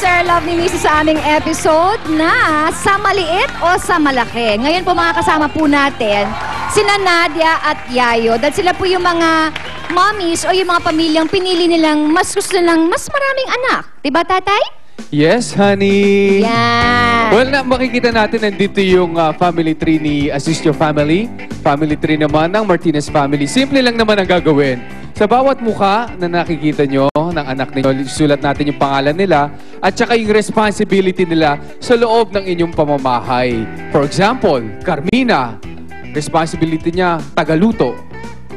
Sir Love ni Mrs. sa aming episode na sa maliit o sa malaki. Ngayon po mga kasama po natin, sina Nadia at Yayo. Dahil sila po yung mga mommies o yung mga pamilyang pinili nilang mas gusto nilang mas maraming anak. Diba, tatay? Yes, honey. Yan. Well, makikita natin nandito yung family tree ni Assist Your Family. Family tree naman ng Martinez family. Simple lang naman ang gagawin. Sa bawat mukha na nakikita nyo ng anak ninyo, sulat natin yung pangalan nila at saka yung responsibility nila sa loob ng inyong pamamahay. For example, Carmina, responsibility niya, tagaluto.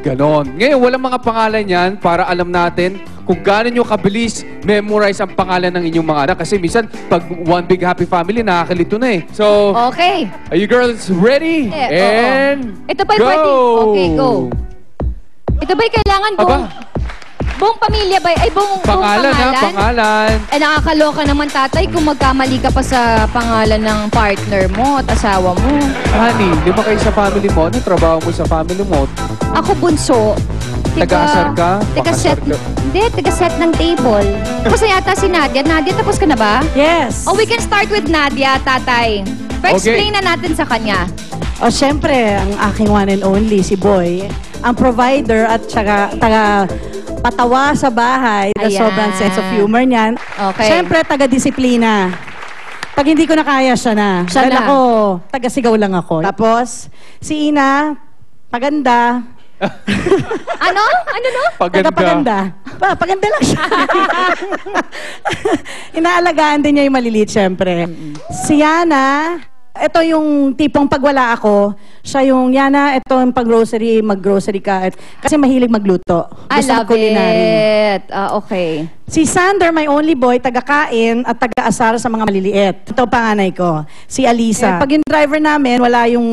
Ganon. Ngayon, walang mga pangalan yan para alam natin kung gaano nyo kabilis memorize ang pangalan ng inyong mga anak. Kasi minsan, pag one big happy family, nakakalito na eh. So, okay. Are you girls ready? And ito ba'y go! Okay, go. Ito ba'y kailangan buong pamilya ba? Ay, buong pangalan? Pangalan. Eh, nakakaloka naman, tatay, kung magkamali ka pa sa pangalan ng partner mo at asawa mo. Honey, di ba kayo sa family mo? Ano trabaho mo sa family mo? Ako bunso. Taga-asar ka? Taga-set. Hindi, taga-set ng table. Tapos na yata si Nadia. Nadia, tapos ka na ba? Yes. Oh, we can start with Nadia, tatay. Explain na natin sa kanya. O, syempre, ang aking one and only, si Boy, ang provider at saka taga-patawa sa bahay na Ayan. sobrang sense of humor niyan. Okay. Syempre, taga-disiplina. Pag hindi ko na kaya, siya na. Siya Dahil na. ako, taga-sigaw lang ako. Tapos, si Ina, maganda. Ano? Ano no? Taga-paganda. Paganda lang siya. Inaalagaan din niya yung maliliit, syempre. Si Yana, ito yung tipong pag wala ako, siya yung, Yana, ito yung pag-grocery, mag-grocery ka. Kasi mahilig magluto. I Gusto love culinary. it. Okay. Si Sander, my only boy, taga-kain at taga-asar sa mga maliliit. Ito panganay ko. Si Alisa. Pag yung driver namin, wala yung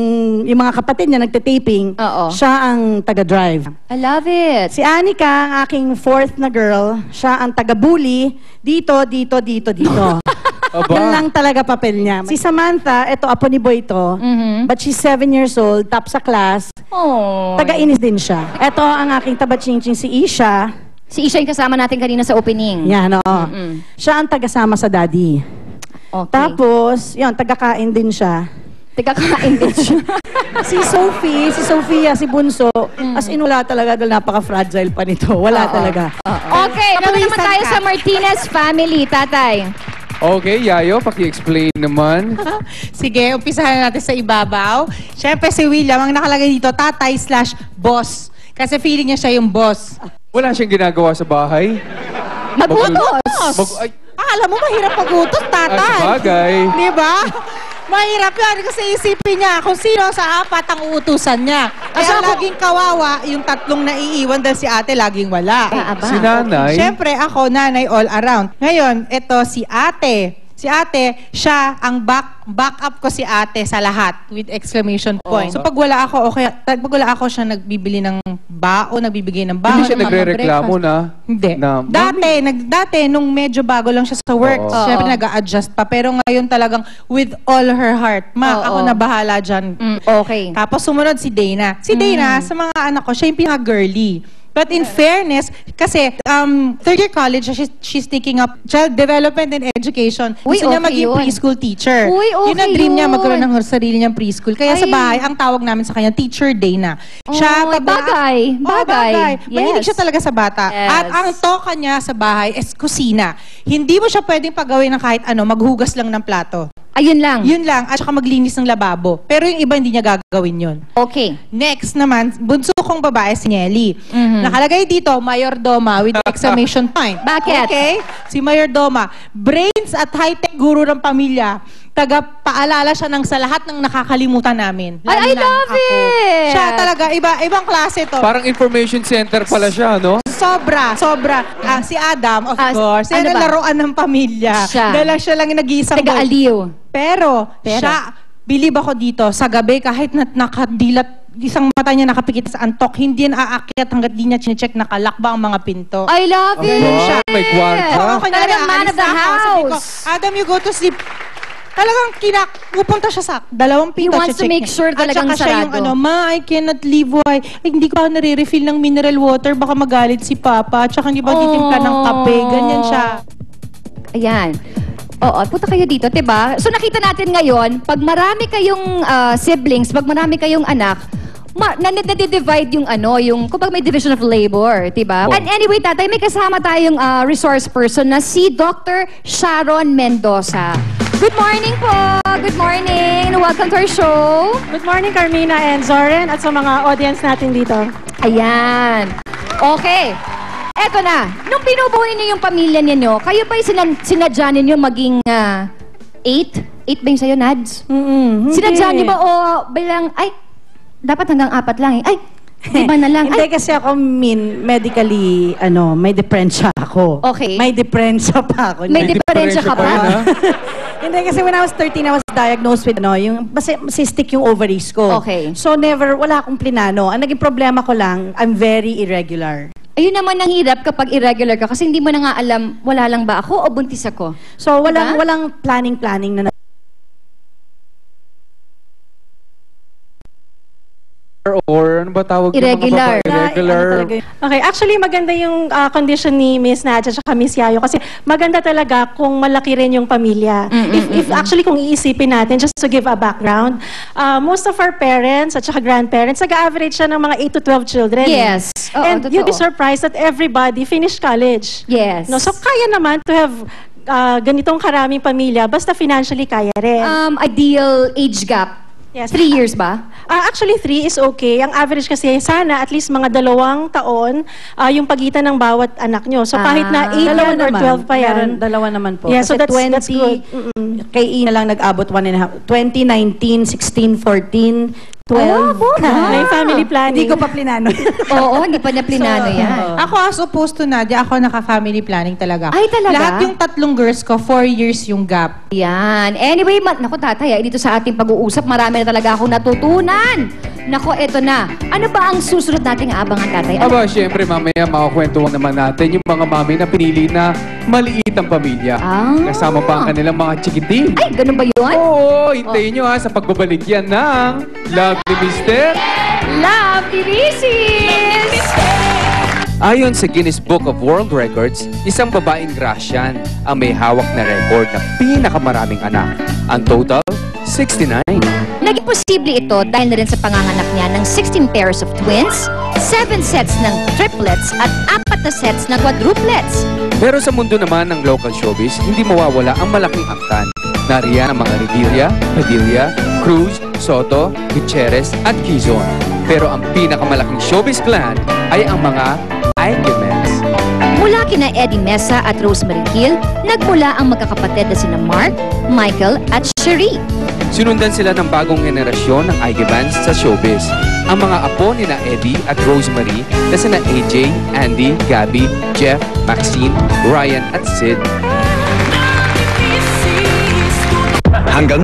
mga kapatid niya nagte-taping, Oo. siya ang taga-drive. I love it. Si Anika, ang aking fourth na girl, siya ang taga-bully. Dito. Aba. Yan lang talaga papel niya. Si Samantha, ito, apo ni Boy ito. But she's 7 years old, top sa class. Oh. Taga-inis din siya. Ito ang aking tabatchingching, si Isha. Si Isha yung kasama natin kanina sa opening. Yan, oo. Siya ang taga-sama sa daddy. Okay. Tapos, yun, taga-kain din siya. Tigakain din siya. Si Sophia, si Bunso, as in wala talaga dahil napaka-fragile pa nito. Wala talaga. Okay, naman naman tayo sa Martinez family, tatay. Okay, Yayo, paki-explain naman. Sige, umpisahan natin sa ibabaw. Siyempre si William, ang nakalagay dito, tatay/boss. Kasi feeling niya siya yung boss. Wala siyang ginagawa sa bahay. Magutos. Alam mo, mahirap mag-utos, tatay. Sabagay. Di ba? Mahirap yan kasi isipin niya kung sino sa apat ang uutusan niya. Kasi laging kawawa yung tatlong naiiwan dahil si ate laging wala. Si nanay. Siyempre ako, nanay all around. Ngayon, ito si ate. Si ate, siya ang back up ko si ate sa lahat with exclamation point. So pag wala ako, siya nagbibili ng baon, nagbibigay ng baon. Hindi siya nagre-reklamo na. Hindi. Na, Dati, nung medyo bago lang siya sa work, syempre nag-a-adjust pa. Pero ngayon talagang with all her heart, ako na bahala dyan. Okay. Tapos sumunod si Dana. Si Dana, sa mga anak ko, siya yung pinaka-girly. But in fairness, kasi third year college, she's taking up child development and education. Gusto niya maging preschool teacher. Yun ang dream niya, magkaroon ng sarili niyang preschool. Kaya sa bahay, ang tawag namin sa kanya, Teacher Dana. Siya, bagay. Yes. Mahilig siya talaga sa bata. Yes. At ang toka niya sa bahay is kusina. Hindi mo siya pwedeng pagawin ng kahit ano, maghugas lang ng plato. Ayun lang. Yun lang. At saka maglinis ng lababo. Pero yung iba hindi niya gagawin yun. Okay. Next naman, bunso kong babae si Nelly. Nakalagay dito, Mayordoma with exclamation point. Bakit? Okay? Si Mayordoma, brains at high-tech guru ng pamilya. Taga-paalala siya ng sa lahat ng nakakalimutan namin. I love it! Siya talaga, ibang klase to. Parang information center pala siya, no? Sobra. Si Adam, of course. ano Yan ang ba? laruan ng pamilya. Siya. Dahil siya lang yung nag-iisang boy. Taga-aliw. Pero, siya, believe ako dito, sa gabi, kahit nakadilat, isang mata niya nakapikit sa antok, hindi yan aakyat hanggat di niya chinecheck nakalak ba ang mga pinto. I love it! Wow, may kwarto. Oo, kunyari, Talagang man of aalis the na ako, sabi ko, house. Adam, you go to sleep. Talagang pupunta siya sa dalawang pinto. He wants to check make niya. sure talagang At saka siya yung sarado. Ma, I cannot leave. Why? Ay, hindi ko pa nare-refill ng mineral water. Baka magalit si Papa. At saka hindi ba titimpla ng kape. Ganyan siya. Ayan. Oo, punta kayo dito, 'di ba? So nakita natin ngayon, pag marami kayong siblings, pag marami kayong anak, nade-divide yung kumbaga may division of labor, 'di ba? Oh. And anyway, tatay, may kasama tayong resource person na si Dr. Sharon Mendoza. Good morning po! Good morning! Welcome to our show! Good morning, Carmina and Zoren, at sa mga audience natin dito. Ayan. Okay. Eto na. Nung binubuo niyo yung pamilya ninyo, kayo ba'y sinadya ninyo maging 8? 8 ba yung sa'yo, Nads? Sinadya niyo ba o bilang, ay, dapat hanggang 4 lang eh. Ay, iba na lang. Hindi kasi ako medically, may depresya ako. Okay. May depresya pa ako. May diferensya ka pa? Hindi kasi when I was 13, I was diagnosed with yung basta cystic yung ovaries ko. Okay. So wala akong plinano. Ang naging problema ko lang, I'm very irregular. Ayun naman ang hirap kapag irregular ka kasi hindi mo na nga alam, wala lang ba ako o buntis ako? So Diba? walang planning na Or ano ba tawag yung Irregular. mga babae? Irregular. Okay, actually maganda yung condition ni Miss Nadia at Miss Yayo kasi maganda talaga kung malaki rin yung pamilya. If actually kung iisipin natin, just to give a background, most of our parents at saka grandparents, nag-average siya ng mga 8 to 12 children. Yes. Oo, And you'd be totoo. surprised that everybody finished college. Yes. No, so kaya naman to have ganitong karaming pamilya, basta financially kaya rin. Ideal age gap. Yes. 3 years ba? Actually, 3 is okay. Ang average kasi sana at least mga 2 taon yung pagitan ng bawat anak nyo. So kahit na 8 yan or 12 pa yan. Dalawa naman po. Yeah, so Kasi that's good. Kay Ina lang nag-abot 1.5. 2019, 16, 14, 12. May family planning. Hindi ko pa plinano. Oo, hindi pa niya plinano yan. Ako as opposed to Nadia, ako naka-family planning talaga. Ay, talaga? Lahat yung 3 girls ko, 4 years yung gap. Yan. Anyway, naku tatay, dito sa ating pag-uusap, marami na talaga akong natutunan. Nako, eto na. Ano ba ang susunod nating aabangan, tatay? Aba, syempre mamaya makakwentuhan naman natin yung mga mami na pinili na maliit ang pamilya. Kasama pa ang kanilang mga chikiting. Ay, ganun ba yun? Oo, hintayin nyo sa pagbabalik yan ng Love ni Mister. Love, Dilisis! Ayon sa Guinness Book of World Records, isang babaeng Russian ang may hawak na record na pinakamaraming anak. Ang total, 69. Naging posible ito dahil na rin sa panganganak niya ng 16 pairs of twins, 7 sets ng triplets at 4 na sets ng quadruplets. Pero sa mundo naman ng local showbiz, hindi mawawala ang malaking angkan. Nariyan ang mga Revilla, Padilla, Cruz, Soto, Gutierrez at Quezon. Pero ang pinakamalaking showbiz clan ay ang mga Aigemans. Mula kina Eddie Mesa at Rosemary Hill, nagmula ang magkakapatid na sina Mark, Michael at Cherie. Sinundan sila ng bagong henerasyon ng Aigemans sa showbiz. Ang mga apo ni na Eddie at Rosemary na sina AJ, Andy, Gabby, Jeff, Maxine, Ryan at Sid. Hanggang